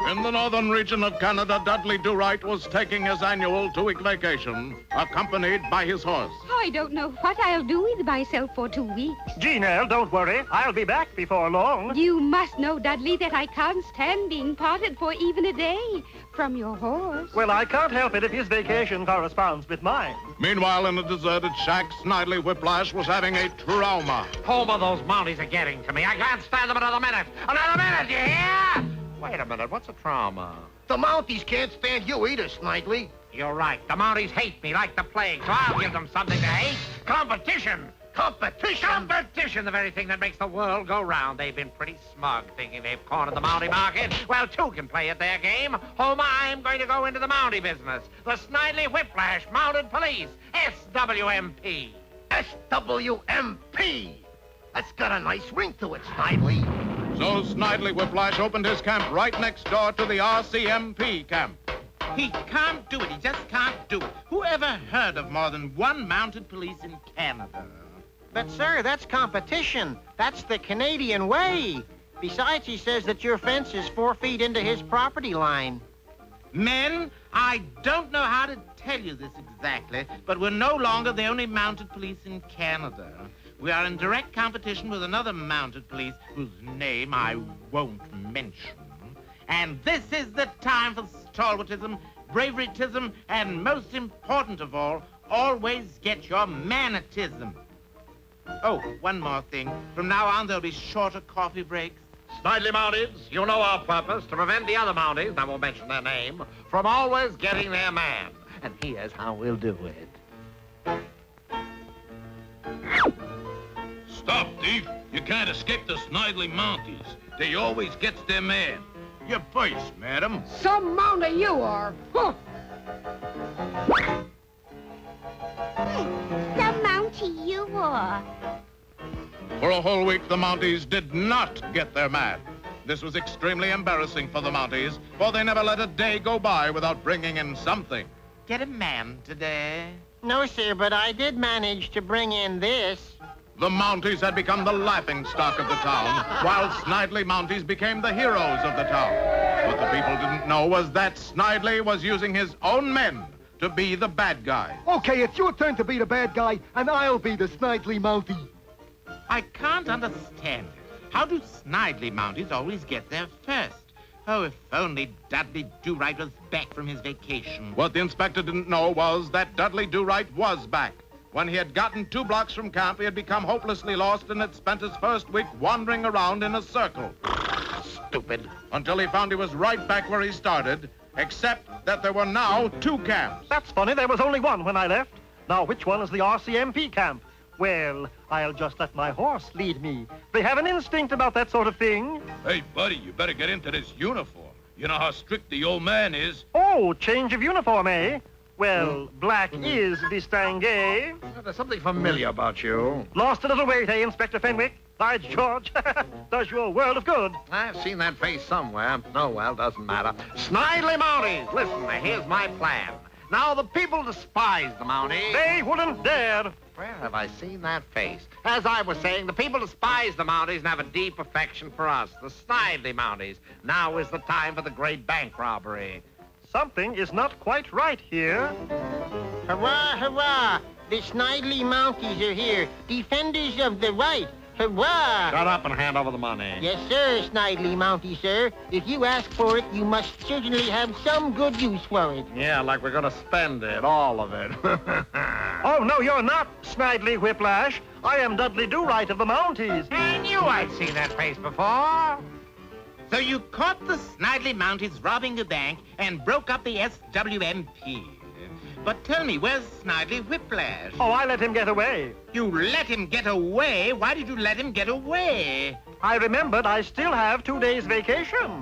In the northern region of Canada, Dudley Do-Right was taking his annual 2-week vacation, accompanied by his horse. Oh, I don't know what I'll do with myself for 2 weeks. Gee, Nell, don't worry. I'll be back before long. You must know, Dudley, that I can't stand being parted for even a day from your horse. Well, I can't help it if his vacation corresponds with mine. Meanwhile, in a deserted shack, Snidely Whiplash was having a trauma. Homer, those mounties are getting to me. I can't stand them another minute. Another minute, you hear? Wait a minute, what's a trauma? The Mounties can't stand you either, Snidely. You're right. The Mounties hate me like the plague, so I'll give them something to hate. Competition! Competition? Competition, the very thing that makes the world go round. They've been pretty smug, thinking they've cornered the Mountie market. Well, two can play at their game. Homer, I'm going to go into the Mountie business. The Snidely Whiplash Mounted Police, SWMP. SWMP! That's got a nice ring to it, Snidely. So Snidely Whiplash opened his camp right next door to the RCMP camp. He can't do it. He just can't do it. Who ever heard of more than one mounted police in Canada? But, sir, that's competition. That's the Canadian way. Besides, he says that your fence is 4 feet into his property line. Men, I don't know how to tell you this exactly, but we're no longer the only mounted police in Canada. We are in direct competition with another mounted police whose name I won't mention. And this is the time for stalwartism, bravuritism, and most important of all, always get your manatism. Oh, one more thing. From now on, there'll be shorter coffee breaks. Snidely Mounties, you know our purpose, to prevent the other Mounties, I won't mention their name, from always getting their man. And here's how we'll do it. Stop, thief. You can't escape the Snidely Mounties. They always gets their man. Your purse, madam. Some mountie you are. Huh. Some mountie you are. For a whole week, the Mounties did not get their man. This was extremely embarrassing for the Mounties, for they never let a day go by without bringing in something. Get a man today? No, sir, but I did manage to bring in this. The Mounties had become the laughingstock of the town, while Snidely Mounties became the heroes of the town. What the people didn't know was that Snidely was using his own men to be the bad guy. Okay, it's your turn to be the bad guy, and I'll be the Snidely Mountie. I can't understand it. How do Snidely Mounties always get there first? Oh, if only Dudley Do-Right was back from his vacation. What the inspector didn't know was that Dudley Do-Right was back. When he had gotten 2 blocks from camp, he had become hopelessly lost and had spent his first week wandering around in a circle. Stupid. Until he found he was right back where he started, except that there were now 2 camps. That's funny. There was only one when I left. Now, which one is the RCMP camp? Well, I'll just let my horse lead me. They have an instinct about that sort of thing. Hey, buddy, you better get into this uniform. You know how strict the old man is. Oh, change of uniform, eh? Well, black is distingué. There's something familiar about you. Lost a little weight, eh, Inspector Fenwick? By George, does you a world of good. I've seen that face somewhere. Oh, well, doesn't matter. Snidely Mounties, listen, here's my plan. Now, the people despise the Mounties. They wouldn't dare. Where have I seen that face? As I was saying, the people despise the Mounties and have a deep affection for us, the Snidely Mounties. Now is the time for the great bank robbery. Something is not quite right here. Hurrah, hurrah! The Snidely Mounties are here, defenders of the right. Hurrah! Shut up and hand over the money. Yes, sir, Snidely Mountie, sir. If you ask for it, you must certainly have some good use for it. Yeah, like we're going to spend it, all of it. Oh, no, you're not, Snidely Whiplash. I am Dudley Do-Right of the Mounties. I knew I'd seen that face before. So you caught the Snidely Mounties robbing the bank and broke up the SWMP. But tell me, where's Snidely Whiplash? Oh, I let him get away. You let him get away? Why did you let him get away? I remembered I still have 2 days vacation.